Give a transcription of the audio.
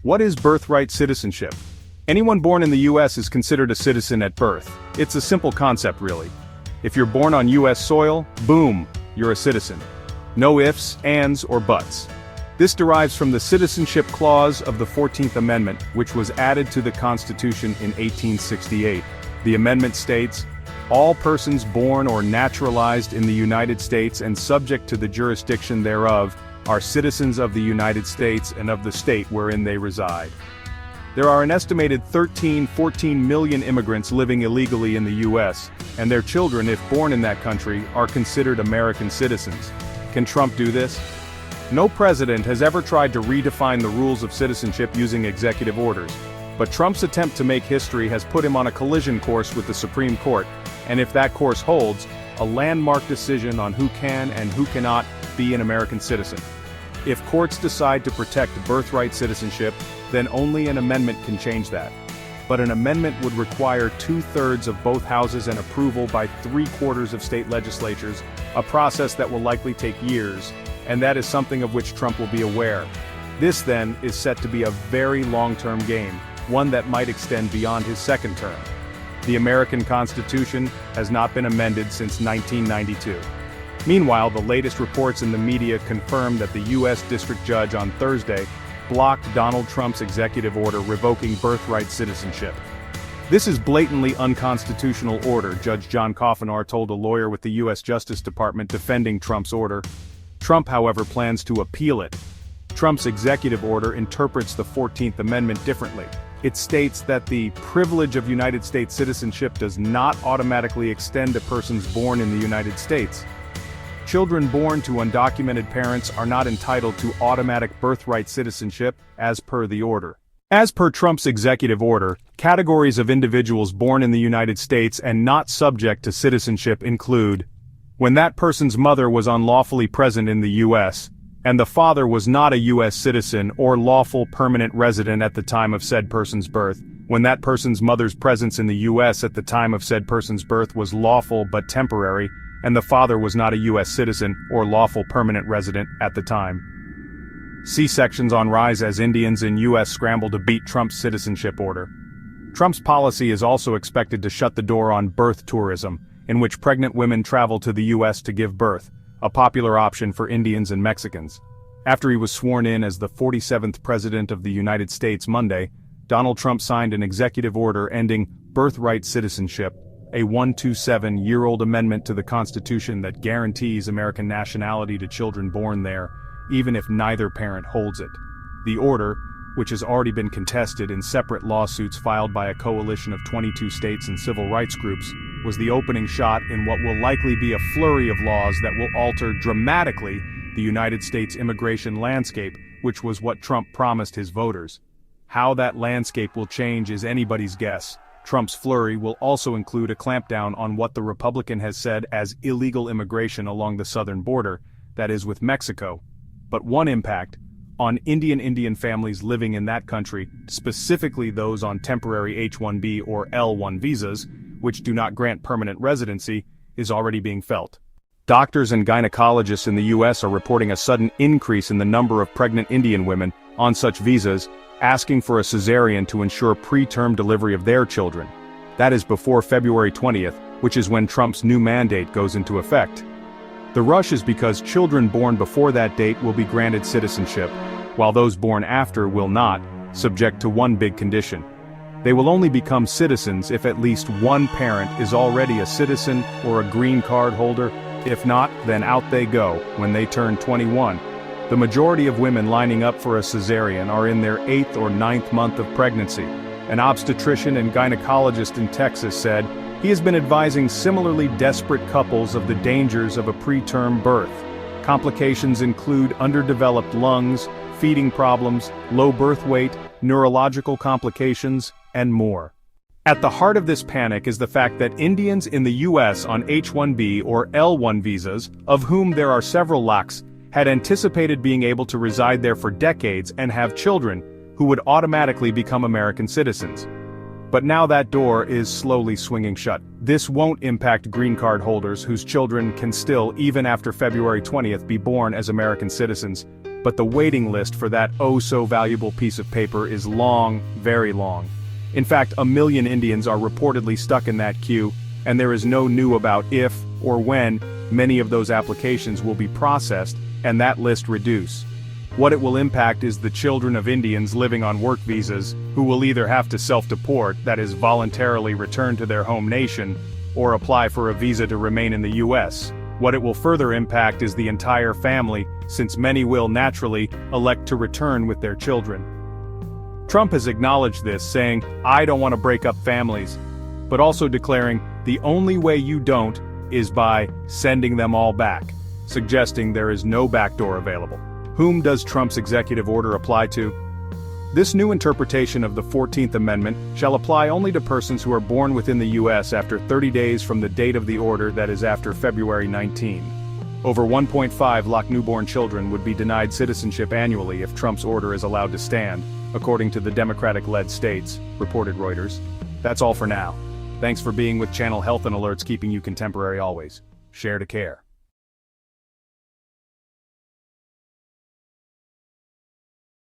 What is birthright citizenship? Anyone born in the US is considered a citizen at birth. It's a simple concept really. If you're born on US soil, boom, you're a citizen. No ifs, ands, or buts. This derives from the Citizenship Clause of the 14th Amendment, which was added to the Constitution in 1868. The amendment states, "All persons born or naturalized in the United States and subject to the jurisdiction thereof are citizens of the United States and of the state wherein they reside." There are an estimated 14 million immigrants living illegally in the US, and their children, if born in that country, are considered American citizens. Can Trump do this? No president has ever tried to redefine the rules of citizenship using executive orders, but Trump's attempt to make history has put him on a collision course with the Supreme Court, and if that course holds, a landmark decision on who can and who cannot be an American citizen. If courts decide to protect birthright citizenship, then only an amendment can change that. But an amendment would require 2/3 of both houses and approval by 3/4 of state legislatures, a process that will likely take years, and that is something of which Trump will be aware. This then is set to be a very long-term game, one that might extend beyond his second term. The American Constitution has not been amended since 1992. Meanwhile, the latest reports in the media confirm that the U.S. District Judge on Thursday blocked Donald Trump's executive order revoking birthright citizenship. This is blatantly unconstitutional order, Judge John Coffenor told a lawyer with the U.S. Justice Department defending Trump's order. Trump, however, plans to appeal it. Trump's executive order interprets the 14th Amendment differently. It states that the privilege of United States citizenship does not automatically extend to persons born in the United States. Children born to undocumented parents are not entitled to automatic birthright citizenship, as per the order. As per Trump's executive order, categories of individuals born in the United States and not subject to citizenship include: when that person's mother was unlawfully present in the U.S., and the father was not a U.S. citizen or lawful permanent resident at the time of said person's birth, when that person's mother's presence in the U.S. at the time of said person's birth was lawful but temporary, and the father was not a U.S. citizen or lawful permanent resident at the time. C-sections on rise as Indians in U.S. scramble to beat Trump's citizenship order. Trump's policy is also expected to shut the door on birth tourism, in which pregnant women travel to the U.S. to give birth, a popular option for Indians and Mexicans. After he was sworn in as the 47th President of the United States Monday, Donald Trump signed an executive order ending birthright citizenship, a 127-year-old amendment to the Constitution that guarantees American nationality to children born there, even if neither parent holds it. The order, which has already been contested in separate lawsuits filed by a coalition of 22 states and civil rights groups, was the opening shot in what will likely be a flurry of laws that will alter dramatically the United States immigration landscape, which was what Trump promised his voters. How that landscape will change is anybody's guess. Trump's flurry will also include a clampdown on what the Republican has said as illegal immigration along the southern border, that is with Mexico. But one impact, on Indian families living in that country, specifically those on temporary H-1B or L-1 visas, which do not grant permanent residency, is already being felt. Doctors and gynecologists in the U.S. are reporting a sudden increase in the number of pregnant Indian women on such visas, asking for a cesarean to ensure preterm delivery of their children. That is before February 20th, which is when Trump's new mandate goes into effect. The rush is because children born before that date will be granted citizenship, while those born after will not, subject to one big condition. They will only become citizens if at least one parent is already a citizen or a green card holder. If not, then out they go when they turn 21. The majority of women lining up for a cesarean are in their 8th or 9th month of pregnancy. An obstetrician and gynecologist in Texas said he has been advising similarly desperate couples of the dangers of a preterm birth. Complications include underdeveloped lungs, feeding problems, low birth weight, neurological complications, and more. At the heart of this panic is the fact that Indians in the U.S. on H-1B or L-1 visas, of whom there are several lakhs, had anticipated being able to reside there for decades and have children, who would automatically become American citizens. But now that door is slowly swinging shut. This won't impact green card holders whose children can still, even after February 20th, be born as American citizens, But the waiting list for that oh-so-valuable piece of paper is long, very long. In fact, 1 million Indians are reportedly stuck in that queue, and there is no news about if, or when, many of those applications will be processed, and that list reduce. What it will impact is the children of Indians living on work visas, who will either have to self-deport, that is voluntarily return to their home nation, or apply for a visa to remain in the US. What it will further impact is the entire family, since many will naturally elect to return with their children. Trump has acknowledged this, saying, "I don't want to break up families," but also declaring, "The only way you don't is by sending them all back," suggesting there is no backdoor available. Whom does Trump's executive order apply to? This new interpretation of the 14th Amendment shall apply only to persons who are born within the U.S. after 30 days from the date of the order, that is after February 19. Over 1.5 lakh newborn children would be denied citizenship annually if Trump's order is allowed to stand, according to the Democratic-led states, reported Reuters. That's all for now. Thanks for being with Channel Health and Alerts, keeping you contemporary always. Share to care.